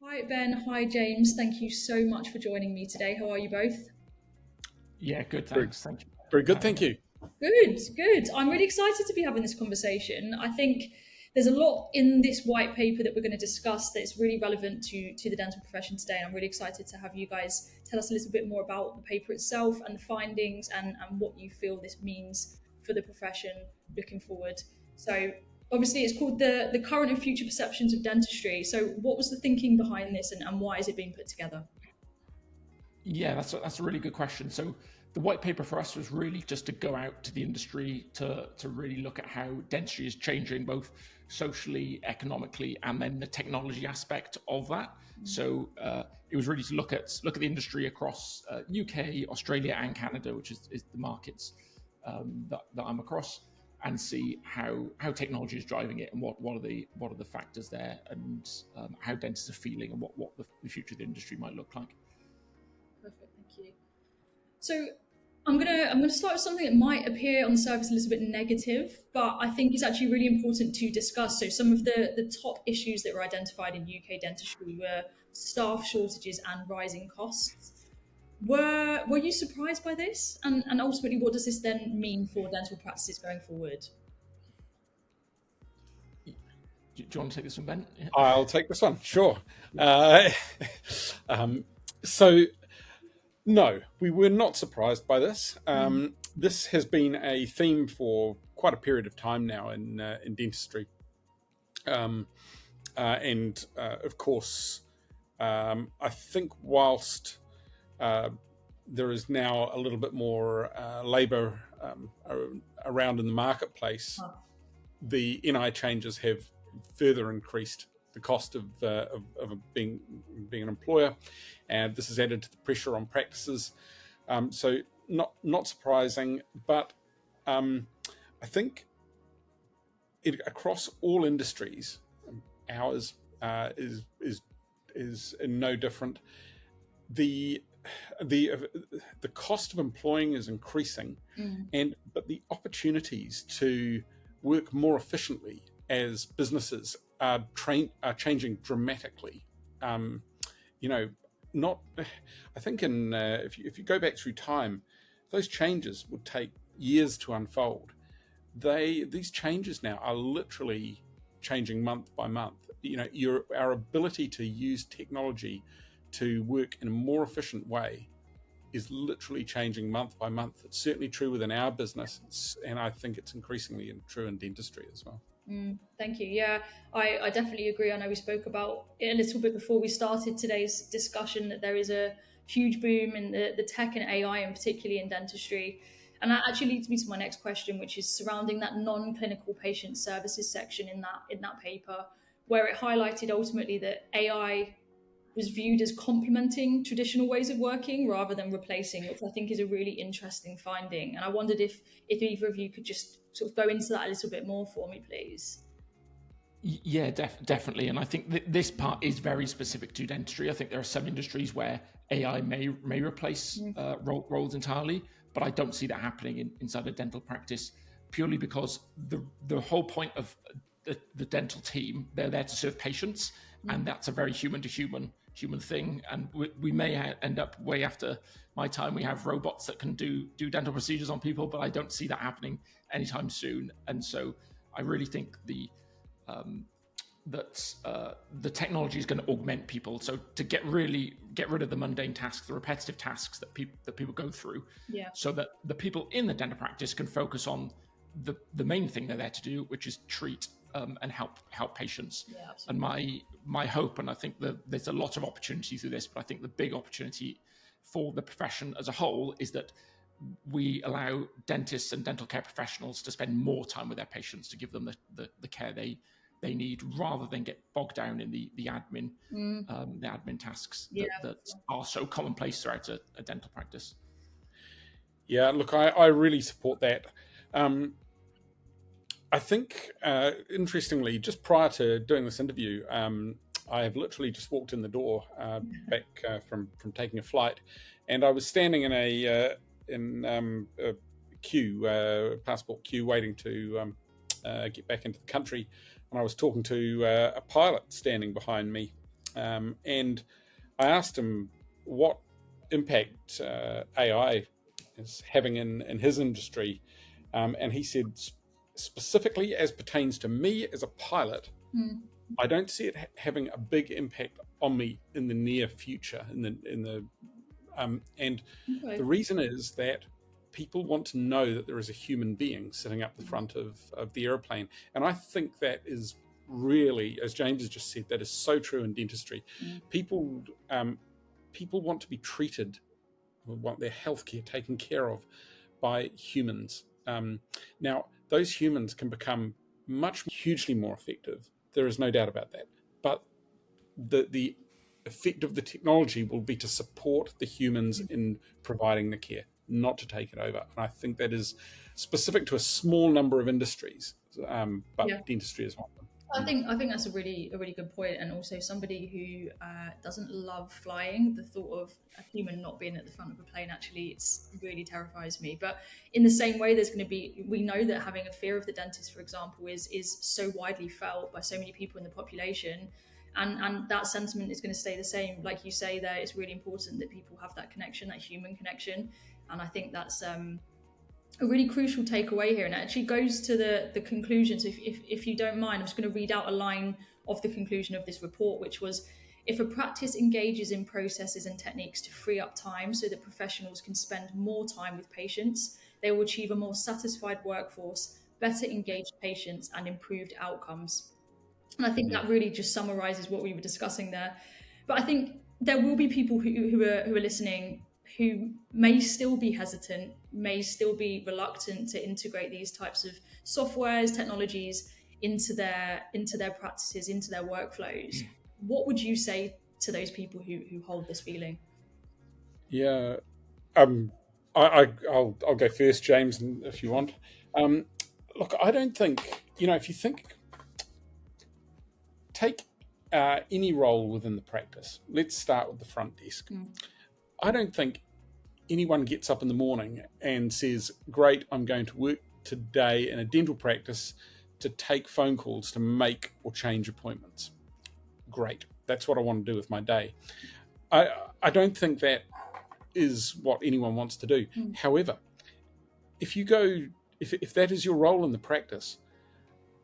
Hi Ben, hi James. Thank you so much for joining me today. How are you both? Yeah, good. Very, Thanks. Thank you very for good, having thank us. you. Good, good. I'm really excited to be having this conversation. I think there's a lot in this white paper that we're going to discuss that is really relevant to the dental profession today. And I'm really excited to have you guys tell us a little bit more about the paper itself and the findings and what you feel this means for the profession looking forward. So obviously it's called the current and future perceptions of dentistry. So what was the thinking behind this and why is it being put together? Yeah, that's a really good question. So the white paper for us was really just to go out to the industry to really look at how dentistry is changing both socially, economically, and then the technology aspect of that. So it was really to look at the industry across UK, Australia, and Canada, which is the markets that I'm across, and see how technology is driving it and what are the factors there, and how dentists are feeling and what the future of the industry might look like. Perfect, thank you. So I'm gonna start with something that might appear on the surface a little bit negative, but I think it's actually really important to discuss. So some of the top issues that were identified in UK dentistry were staff shortages and rising costs. Were you surprised by this? And ultimately, what does this then mean for dental practices going forward? Do you want to take this one, Ben? Yeah. I'll take this one, sure. Uh, um, so, no, we were not surprised by this. This has been a theme for quite a period of time now in dentistry. Um, and of course, I think whilst uh, there is now a little bit more labour around in the marketplace, Oh, the NI changes have further increased the cost of being an employer, and this has added to the pressure on practices. So not surprising, but I think across all industries, ours is no different. The the the cost of employing is increasing, but the opportunities to work more efficiently as businesses are changing dramatically. Um, you know, not. I think if you go back through time, those changes would take years to unfold. These changes now are literally changing month by month. Our ability to use technology to work in a more efficient way is literally changing month by month. It's certainly true within our business, and I think it's increasingly true in dentistry as well. thank you. Yeah, I definitely agree. I know we spoke about it a little bit before we started today's discussion that there is a huge boom in the tech and AI, and particularly in dentistry. And that actually leads me to my next question, which is surrounding that non-clinical patient services section in that paper, where it highlighted ultimately that AI was viewed as complementing traditional ways of working rather than replacing, which I think is a really interesting finding. And I wondered if either of you could just sort of go into that a little bit more for me, please. Yeah, definitely. And I think this part is very specific to dentistry. I think there are some industries where AI may replace roles entirely, but I don't see that happening inside a dental practice, purely because the whole point of the dental team, they're there to serve patients, and that's a very human to human thing. And we may end up way after my time, we have robots that can do dental procedures on people, but I don't see that happening anytime soon. And so I really think that the technology is going to augment people. So to get rid of the mundane tasks, the repetitive tasks that people go through, Yeah, so that the people in the dental practice can focus on the main thing they're there to do, which is treat and help patients. yeah, And absolutely. my hope, and I think that there's a lot of opportunity through this, but I think the big opportunity for the profession as a whole is that we allow dentists and dental care professionals to spend more time with their patients, to give them the care they need, rather than get bogged down in the admin tasks Yeah, that are so commonplace throughout a dental practice. Yeah, look, I really support that. Um, I think, interestingly, just prior to doing this interview, I have literally just walked in the door back from taking a flight, and I was standing in a queue, passport queue, waiting to get back into the country, and I was talking to a pilot standing behind me, and I asked him what impact AI is having in his industry, and he said specifically as pertains to me as a pilot, I don't see it having a big impact on me in the near future. And the reason is that people want to know that there is a human being sitting up the front of the airplane, and I think that is really, as James has just said, that is so true in dentistry. People want to be treated, want their healthcare taken care of by humans. Now, those humans can become hugely more effective. There is no doubt about that. But the effect of the technology will be to support the humans in providing the care, not to take it over. And I think that is specific to a small number of industries, but dentistry is one of them. I think that's a really good point, and also somebody who doesn't love flying. The thought of a human not being at the front of a plane it really terrifies me. But in the same way, we know that having a fear of the dentist, for example, is so widely felt by so many people in the population, and that sentiment is going to stay the same. Like you say, there, it's really important that people have that connection, that human connection, and I think that's a really crucial takeaway here, and it actually goes to the conclusion. So if you don't mind, I'm just going to read out a line of the conclusion of this report, which was, if a practice engages in processes and techniques to free up time so that professionals can spend more time with patients, they will achieve a more satisfied workforce, better engaged patients, and improved outcomes. And I think that really just summarizes what we were discussing there. But I think there will be people who are listening who may still be hesitant, may still be reluctant to integrate these types of softwares, technologies into their practices, into their workflows. What would you say to those people who hold this feeling? Yeah, I'll go first, James, if you want. Look, I don't think, if you take any role within the practice. Let's start with the front desk. I don't think anyone gets up in the morning and says, great, I'm going to work today in a dental practice to take phone calls to make or change appointments. Great. That's what I want to do with my day. I don't think that is what anyone wants to do. However, if that is your role in the practice,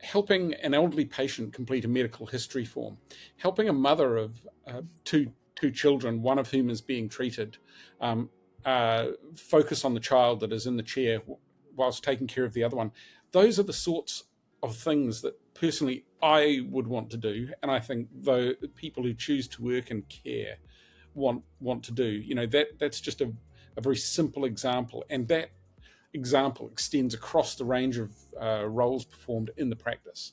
helping an elderly patient complete a medical history form, helping a mother of two children, one of whom is being treated, focus on the child that is in the chair whilst taking care of the other one. Those are the sorts of things that personally I would want to do, and I think the people who choose to work in care want to do. That's just a very simple example, and that example extends across the range of roles performed in the practice.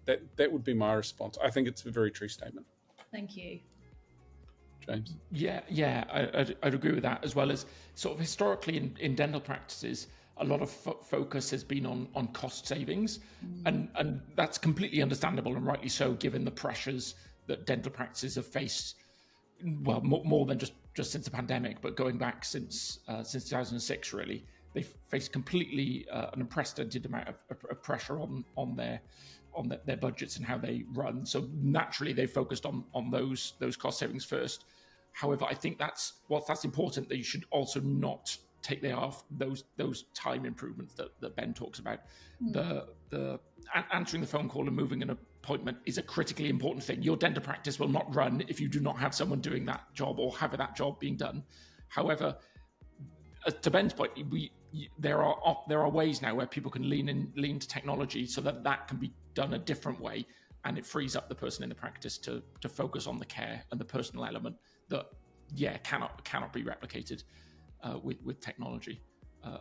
That would be my response. I think it's a very true statement. Thank you. James? Yeah, I'd agree with that, as well as sort of historically in dental practices, a lot of focus has been on cost savings, and that's completely understandable and rightly so, given the pressures that dental practices have faced, well, more than just since the pandemic, but going back since 2006, really. They've faced completely an unprecedented amount of pressure on their budgets and how they run. So naturally, they focused on those cost savings first. However, I think that's important, that you should also not take those time improvements that Ben talks about. The answering the phone call and moving an appointment is a critically important thing. Your dental practice will not run if you do not have someone doing that job or have that job being done. However, to Ben's point, there are ways now where people can lean to technology so that can be done a different way, and it frees up the person in the practice to focus on the care and the personal element that cannot be replicated with technology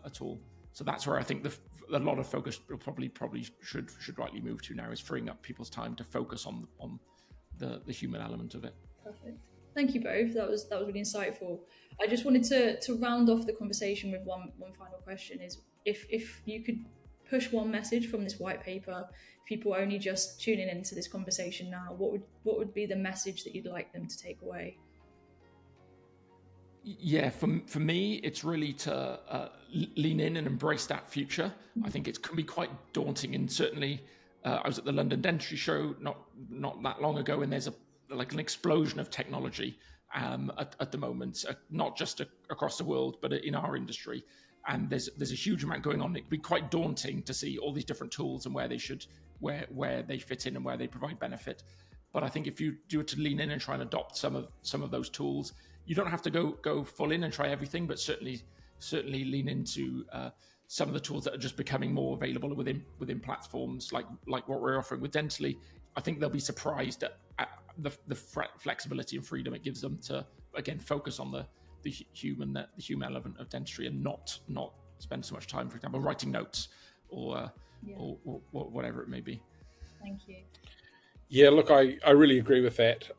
at all. So that's where I think a lot of focus probably should rightly move to now, is freeing up people's time to focus on the human element of it. Perfect. Thank you both. That was really insightful. I just wanted to round off the conversation with one final question: is if you could push one message from this white paper, people only just tuning into this conversation now, what would be the message that you'd like them to take away? Yeah, for me, it's really to lean in and embrace that future. I think it can be quite daunting, and certainly I was at the London Dentistry show not that long ago, and there's like an explosion of technology at the moment, not just across the world, but in our industry. And there's a huge amount going on. It can be quite daunting to see all these different tools and where they fit in and where they provide benefit. But I think if you do it to lean in and try and adopt some of those tools, you don't have to go full in and try everything, but certainly lean into some of the tools that are just becoming more available within platforms like what we're offering with Dentally. I think they'll be surprised at the flexibility and freedom it gives them to, again, focus on the human element of dentistry and not spend so much time, for example, writing notes or whatever it may be. Thank you. Yeah, look, I really agree with that.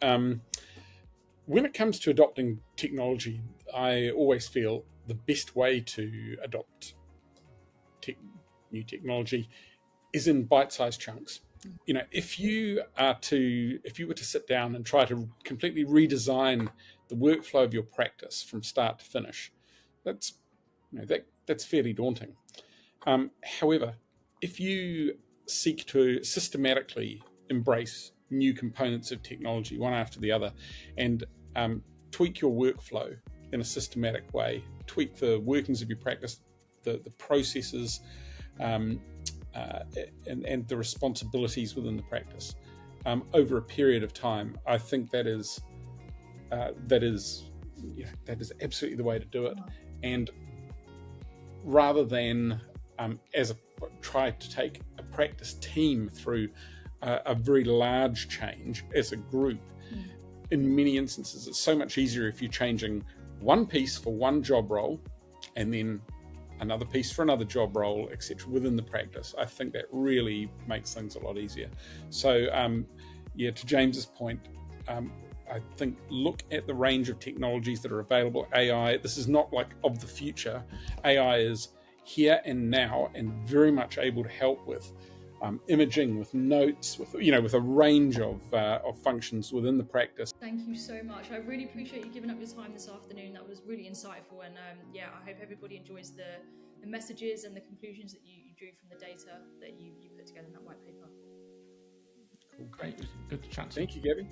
When it comes to adopting technology, I always feel the best way to adopt new technology is in bite-sized chunks. You know, if you were to sit down and try to completely redesign the workflow of your practice from start to finish, that's fairly daunting. However, if you seek to systematically embrace new components of technology one after the other and tweak your workflow in a systematic way, tweak the workings of your practice, the processes, and the responsibilities within the practice over a period of time, I think that is absolutely the way to do it. And rather than try to take a practice team through a very large change as a group, in many instances it's so much easier if you're changing one piece for one job role and then another piece for another job role, etc., within the practice. I think that really makes things a lot easier. So, to James's point, I think look at the range of technologies that are available. AI, this is not like of the future. AI is here and now and very much able to help with imaging, with notes, with a range of functions within the practice. Thank you so much. I really appreciate you giving up your time this afternoon. That was really insightful, and I hope everybody enjoys the messages and the conclusions that you drew from the data that you put together in that white paper. Cool, great, good to chat to you. Thank you, Gaby.